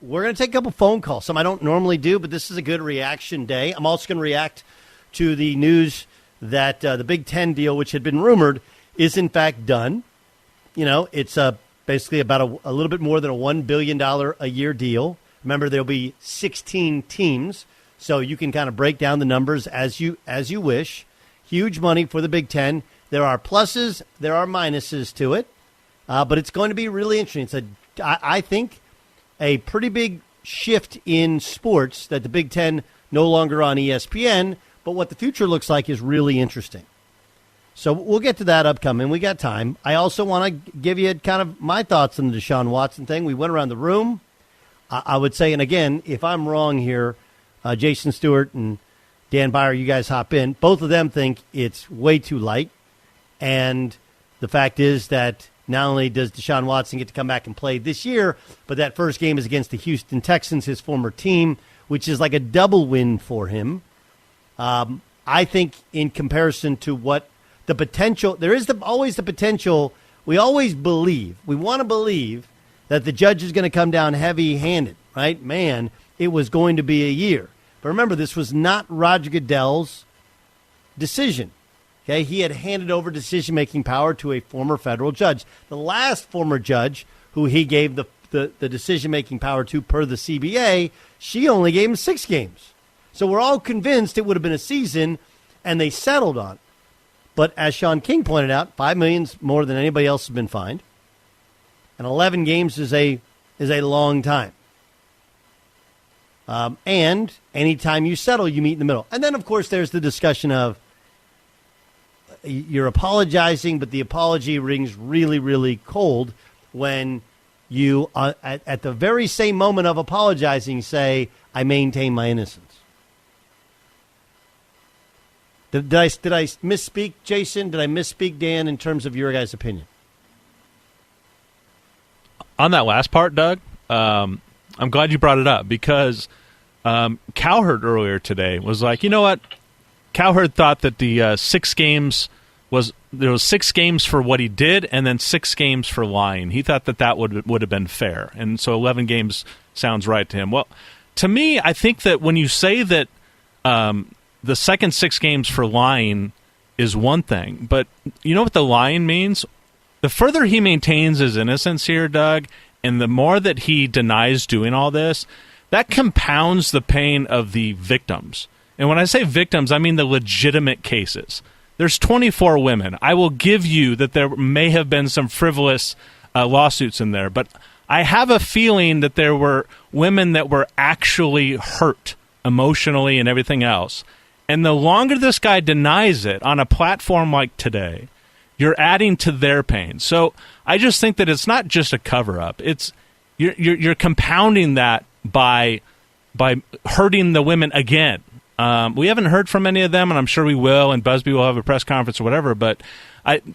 We're going to take a couple phone calls. Some I don't normally do, but this is a good reaction day. I'm also going to react to the news that the Big Ten deal, which had been rumored, is in fact done. You know, it's basically about a little bit more than a $1 billion a year deal. Remember, there'll be 16 teams, so you can kind of break down the numbers as you wish. Huge money for the Big Ten. There are pluses, there are minuses to it, but it's going to be really interesting. I think a pretty big shift in sports that the Big Ten no longer on ESPN, but what the future looks like is really interesting. So we'll get to that upcoming. We got time. I also want to give you kind of my thoughts on the Deshaun Watson thing. We went around the room. I would say, and again, if I'm wrong here, Jason Stewart and Dan Byer, you guys hop in. Both of them think it's way too light. And the fact is that not only does Deshaun Watson get to come back and play this year, but that first game is against the Houston Texans, his former team, which is like a double win for him. I think in comparison to what the potential, there is always the potential. We always believe, we want to believe that the judge is going to come down heavy-handed, right? Man, it was going to be a year. But remember, this was not Roger Goodell's decision. Okay, he had handed over decision-making power to a former federal judge. The last former judge who he gave the decision-making power to per the CBA, she only gave him 6 games. So we're all convinced it would have been a season, and they settled on it. But as Sean King pointed out, $5 million more than anybody else has been fined, and 11 games is a long time. And anytime you settle, you meet in the middle. And then, of course, there's the discussion of you're apologizing, but the apology rings really, really cold when you, at the very same moment of apologizing, say, I maintain my innocence. Did I misspeak, Jason? Did I misspeak, Dan, in terms of your guys' opinion? On that last part, Doug, I'm glad you brought it up because Cowherd earlier today was like, you know what? Cowherd thought that the 6 games there was 6 games for what he did and then 6 games for lying. He thought that would have been fair, and so 11 games sounds right to him. Well, to me, I think that when you say that the second 6 games for lying is one thing, but you know what the lying means? The further he maintains his innocence here, Doug, and the more that he denies doing all this, that compounds the pain of the victims. And when I say victims, I mean the legitimate cases. There's 24 women. I will give you that there may have been some frivolous lawsuits in there, but I have a feeling that there were women that were actually hurt emotionally and everything else. And the longer this guy denies it on a platform like today, you're adding to their pain. So I just think that it's not just a cover-up. It's you're compounding that by hurting the women again. We haven't heard from any of them, and I'm sure we will, and Busby will have a press conference or whatever. But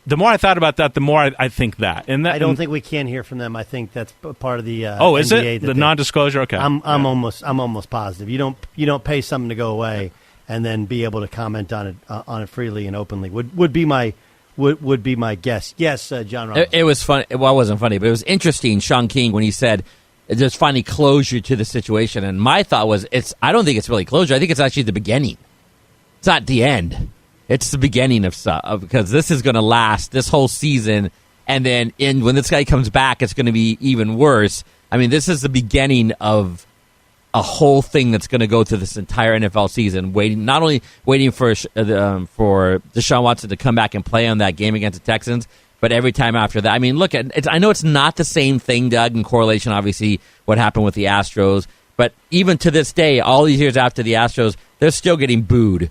the more I thought about that, the more I think that. And that, I don't think we can hear from them. I think that's part of the is NDA it the non-disclosure? Okay, I'm almost positive. You don't pay something to go away and then be able to comment on it freely and openly. Would be my guess. Yes, John Ross. It was fun. Well, it wasn't funny, but it was interesting. Sean King, when he said there's finally closure to the situation, and my thought was, I don't think it's really closure. I think it's actually the beginning. It's not the end. It's the beginning of stuff, because this is going to last this whole season, and then when this guy comes back, it's going to be even worse. I mean, this is the beginning of a whole thing that's going to go through this entire NFL season. Not only waiting for Deshaun Watson to come back and play on that game against the Texans, but every time after that. I mean, look, I know it's not the same thing, Doug, in correlation, obviously, what happened with the Astros. But even to this day, all these years after the Astros, they're still getting booed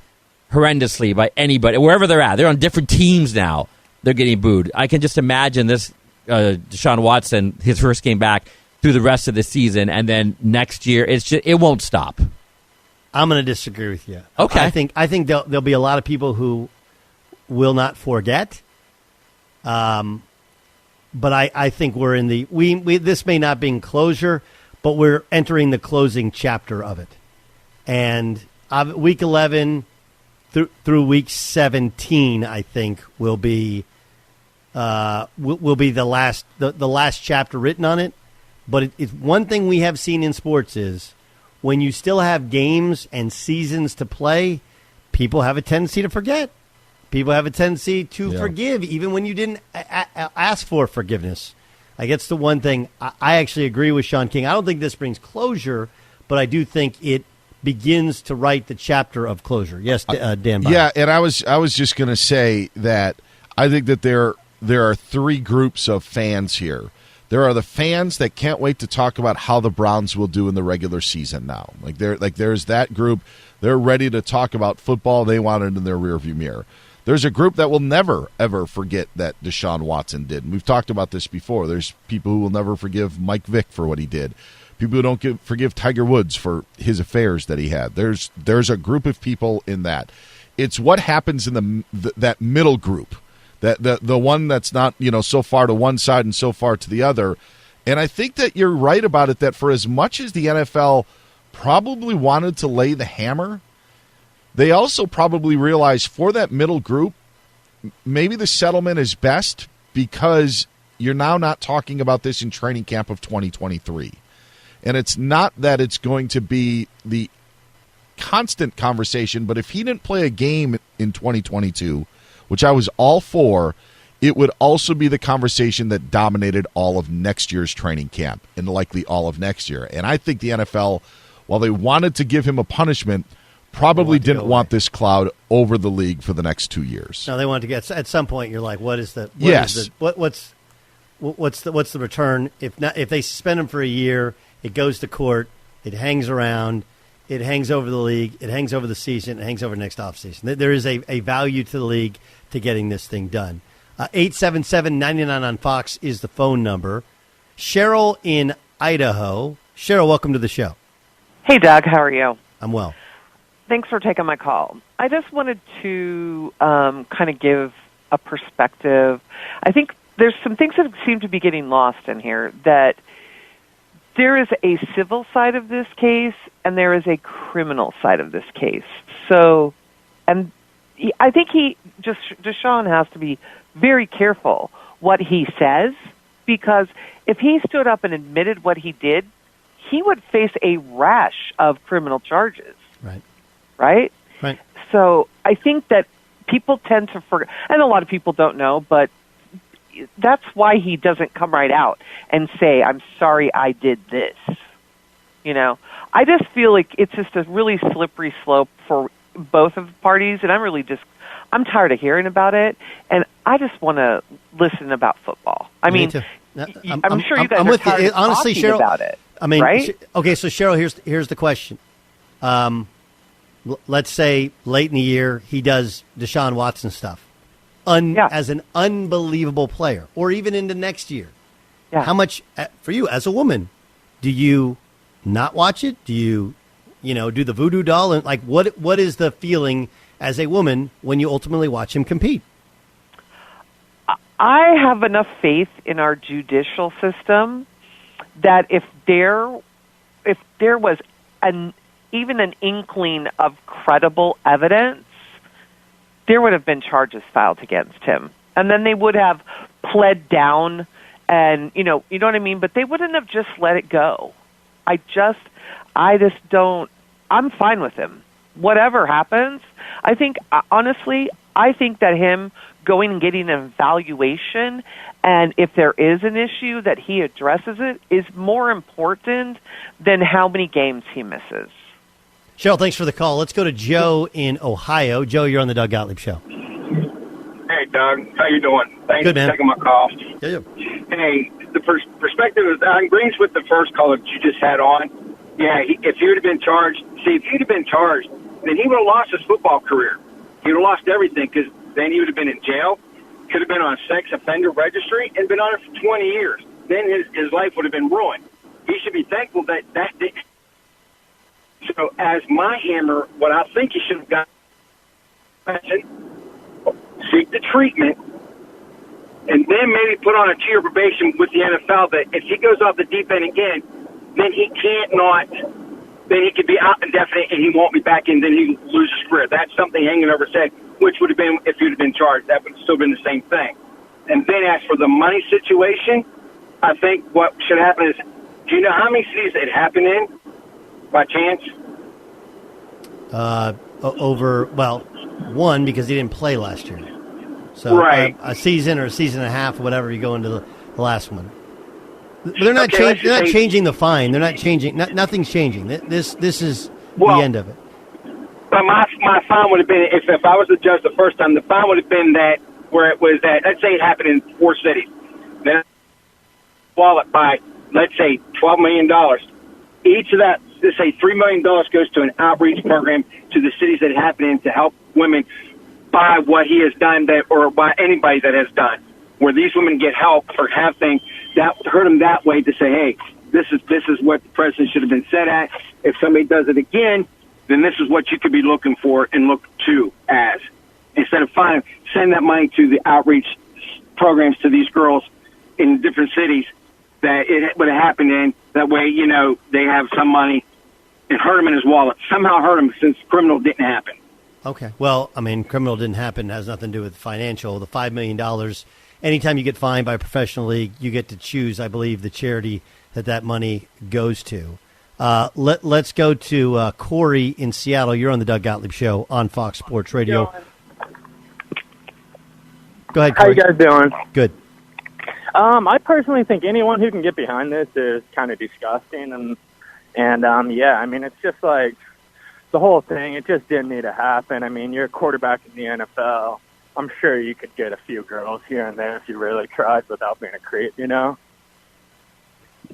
horrendously by anybody, wherever they're at. They're on different teams now. They're getting booed. I can just imagine this Deshaun Watson, his first game back, through the rest of the season, and then next year, it won't stop. I'm going to disagree with you. Okay. I think there'll be a lot of people who will not forget. But I think we're in the this may not be in closure, but we're entering the closing chapter of it. And week 11 through week 17, I think will be the last chapter written on it. But it's one thing we have seen in sports is when you still have games and seasons to play, people have a tendency to forget. People have a tendency to forgive, even when you didn't ask for forgiveness. I guess the one thing I actually agree with Sean King. I don't think this brings closure, but I do think it begins to write the chapter of closure. Yes, Dan. Yeah, and I was just going to say that I think that there are three groups of fans here. There are the fans that can't wait to talk about how the Browns will do in the regular season now. There's that group. They're ready to talk about football. They want it in their rearview mirror. There's a group that will never, ever forget that Deshaun Watson did. And we've talked about this before. There's people who will never forgive Mike Vick for what he did. People who don't forgive Tiger Woods for his affairs that he had. There's a group of people in that. It's what happens in that middle group, the one that's not so far to one side and so far to the other. And I think that you're right about it, that for as much as the NFL probably wanted to lay the hammer, they also probably realize for that middle group, maybe the settlement is best because you're now not talking about this in training camp of 2023. And it's not that it's going to be the constant conversation, but if he didn't play a game in 2022, which I was all for, it would also be the conversation that dominated all of next year's training camp and likely all of next year. And I think the NFL, while they wanted to give him a punishment, probably didn't want this cloud over the league for the next 2 years. No, they wanted to get at some point. You're like, what's the return if they suspend him for a year? It goes to court. It hangs around. It hangs over the league. It hangs over the season. It hangs over next offseason. There is a value to the league to getting this thing done. 877-99 on Fox is the phone number. Cheryl in Idaho. Cheryl, welcome to the show. Hey, Doug. How are you? I'm well. Thanks for taking my call. I just wanted to kind of give a perspective. I think there's some things that seem to be getting lost in here, that there is a civil side of this case and there is a criminal side of this case. So, and I think Deshaun has to be very careful what he says, because if he stood up and admitted what he did, he would face a rash of criminal charges. Right? So I think that people tend to forget, and a lot of people don't know, but that's why he doesn't come right out and say, I'm sorry I did this. I just feel like it's just a really slippery slope for both of the parties, and I'm tired of hearing about it, and I just want to listen about football. I mean, I'm sure you guys are tired of honestly, talking Cheryl, about it. I mean, right? Okay, so Cheryl, here's the question. Let's say late in the year he does Deshaun Watson stuff as an unbelievable player, or even into next year. Yeah. How much, for you as a woman, do you not watch it? Do you, do the voodoo doll? And what is the feeling as a woman when you ultimately watch him compete? I have enough faith in our judicial system that if there was even an inkling of credible evidence, there would have been charges filed against him. And then they would have pled down and, you know what I mean? But they wouldn't have just let it go. I just don't, I'm fine with him. Whatever happens, I think that him going and getting an evaluation, and if there is an issue that he addresses it, is more important than how many games he misses. Cheryl, thanks for the call. Let's go to Joe in Ohio. Joe, you're on the Doug Gottlieb Show. Hey, Doug. How you doing? Thanks Good, for man. taking my call. Yeah. Hey, the perspective is, I agree with the first caller that you just had on. Yeah, if he would have been charged, then he would have lost his football career. He would have lost everything, because then he would have been in jail, could have been on a sex offender registry, and been on it for 20 years. Then his life would have been ruined. He should be thankful that didn't. So as my hammer, what I think he should have got, seek the treatment, and then maybe put on a 2-year probation with the NFL that if he goes off the deep end again, then he then he could be out indefinite and he won't be back in, then he loses his career. That's something hanging over his head, which would have been, if he would have been charged, that would have still been the same thing. And then as for the money situation, I think what should happen is Do you know how many cities it happened in, by chance? One, because he didn't play last year. So right. A season or a season and a half, whatever, you go into the last one. But they're not, Okay, they're not changing the fine. They're not changing. Nothing's changing. This is the end of it. But my fine would have been, if I was the judge the first time, the fine would have been that where it was that, let's say it happened in 4 cities. Then wallet by, let's say, $12 million. Each of that, let's say $3 million goes to an outreach program to the cities that happen in to help women by what he has done or by anybody that has done, where these women get help or have things that hurt them that way to say, hey, this is what the president should have been set at. If somebody does it again, then this is what you could be looking for and look to as. Instead of send that money to the outreach programs to these girls in different cities that it would have happened in. That way, they have some money and hurt him in his wallet. Somehow hurt him since criminal didn't happen. Okay. Well, criminal didn't happen. It has nothing to do with financial. The $5 million, anytime you get fined by a professional league, you get to choose, I believe, the charity that money goes to. Let's go to Corey in Seattle. You're on the Doug Gottlieb Show on Fox Sports Radio. Go ahead, Corey. How you guys doing? Good. I personally think anyone who can get behind this is kind of disgusting, and it's just like the whole thing. It just didn't need to happen. You're a quarterback in the NFL. I'm sure you could get a few girls here and there if you really tried without being a creep, I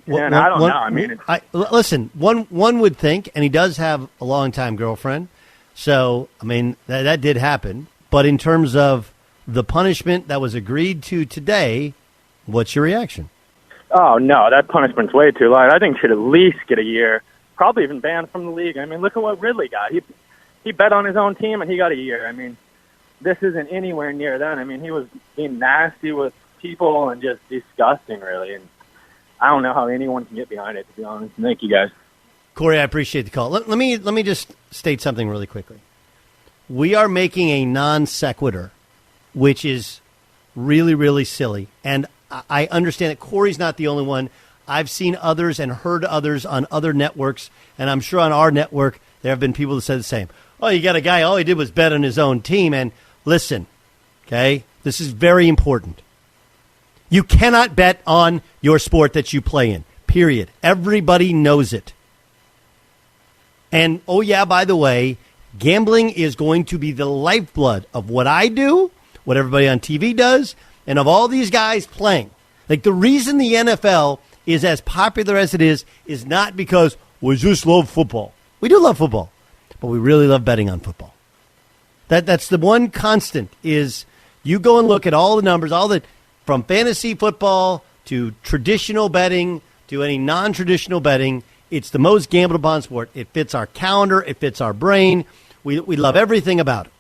don't know. Listen, one would think, and he does have a long-time girlfriend, so, that did happen. But in terms of the punishment that was agreed to today, what's your reaction? Oh, no, that punishment's way too light. I think he should at least get a year, probably even banned from the league. Look at what Ridley got. He bet on his own team, and he got a year. This isn't anywhere near that. He was being nasty with people and just disgusting, really. And I don't know how anyone can get behind it, to be honest. Thank you, guys. Corey, I appreciate the call. Let me just state something really quickly. We are making a non sequitur, which is really, really silly. And I understand that Corey's not the only one. I've seen others and heard others on other networks, and I'm sure on our network there have been people that said the same. Oh, you got a guy, all he did was bet on his own team. And listen, okay, this is very important. You cannot bet on your sport that you play in, period. Everybody knows it. And, oh, yeah, by the way, gambling is going to be the lifeblood of what I do, what everybody on TV does, and of all these guys playing. Like, the reason the NFL is as popular as it is not because we just love football. We do love football, but we really love betting on football. That's the one constant is you go and look at all the numbers, from fantasy football to traditional betting to any non-traditional betting. It's the most gambled upon sport. It fits our calendar. It fits our brain. We love everything about it.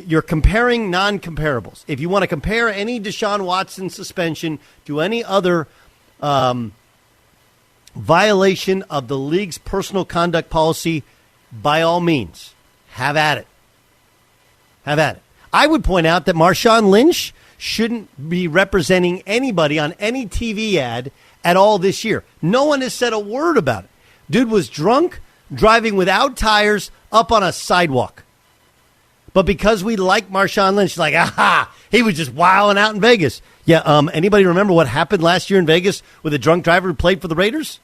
You're comparing non-comparables. If you want to compare any Deshaun Watson suspension to any other violation of the league's personal conduct policy, by all means, have at it. Have at it. I would point out that Marshawn Lynch shouldn't be representing anybody on any TV ad at all this year. No one has said a word about it. Dude was drunk, driving without tires, up on a sidewalk. But because we like Marshawn Lynch, like, aha, he was just wilding out in Vegas. Yeah, anybody remember what happened last year in Vegas with a drunk driver who played for the Raiders?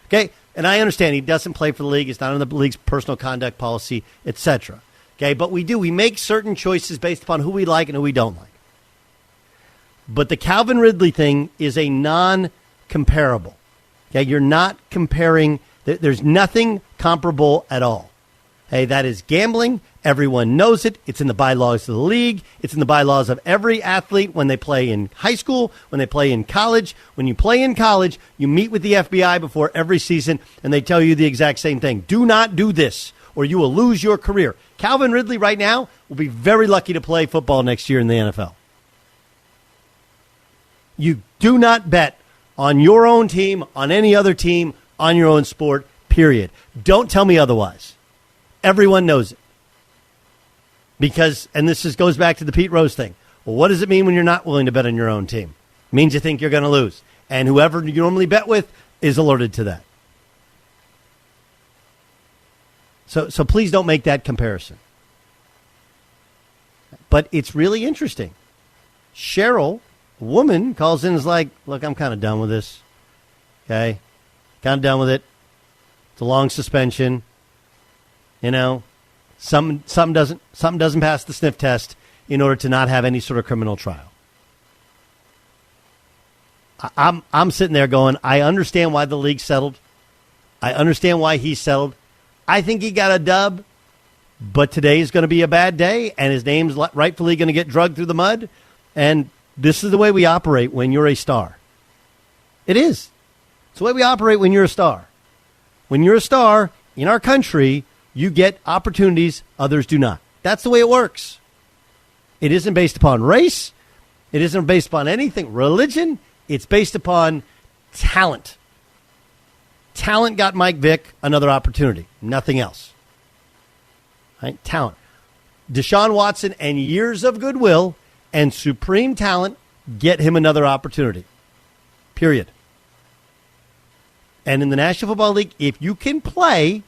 Okay, and I understand he doesn't play for the league. It's not in the league's personal conduct policy, etc. Okay, but we make certain choices based upon who we like and who we don't like. But the Calvin Ridley thing is a non-comparable. Okay, you're not comparing. There's nothing comparable at all. Hey, that is gambling. Everyone knows it. It's in the bylaws of the league. It's in the bylaws of every athlete when they play in high school, when they play in college. When you play in college, you meet with the FBI before every season, and they tell you the exact same thing. Do not do this, or you will lose your career. Calvin Ridley right now will be very lucky to play football next year in the NFL. You do not bet on your own team, on any other team, on your own sport, period. Don't tell me otherwise. Everyone knows it. Because, and this goes back to the Pete Rose thing. Well, what does it mean when you're not willing to bet on your own team? It means you think you're going to lose. and whoever you normally bet with is alerted to that. So please don't make that comparison. But it's really interesting. Cheryl, a woman, calls in and is like, look, I'm kind of done with this. Okay? Kind of done with it. It's a long suspension. You know, something doesn't pass the sniff test in order to not have any sort of criminal trial. I'm sitting there going, I understand why the league settled. I understand why he settled. I think he got a dub, but today is going to be a bad day, and his name's rightfully going to get dragged through the mud. And this is the way we operate when you're a star. It is. It's the way we operate when you're a star. When you're a star in our country, you get opportunities others do not. That's the way it works. It isn't based upon race. It isn't based upon anything. Religion. It's based upon talent. Talent got Mike Vick another opportunity. Nothing else. Right? Talent. Deshaun Watson and years of goodwill and supreme talent get him another opportunity. Period. And in the National Football League, if you can play,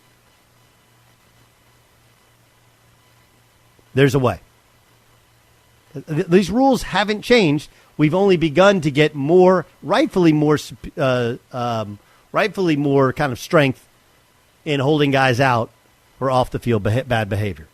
there's a way. These rules haven't changed. We've only begun to get rightfully more kind of strength in holding guys out for off the field bad behavior.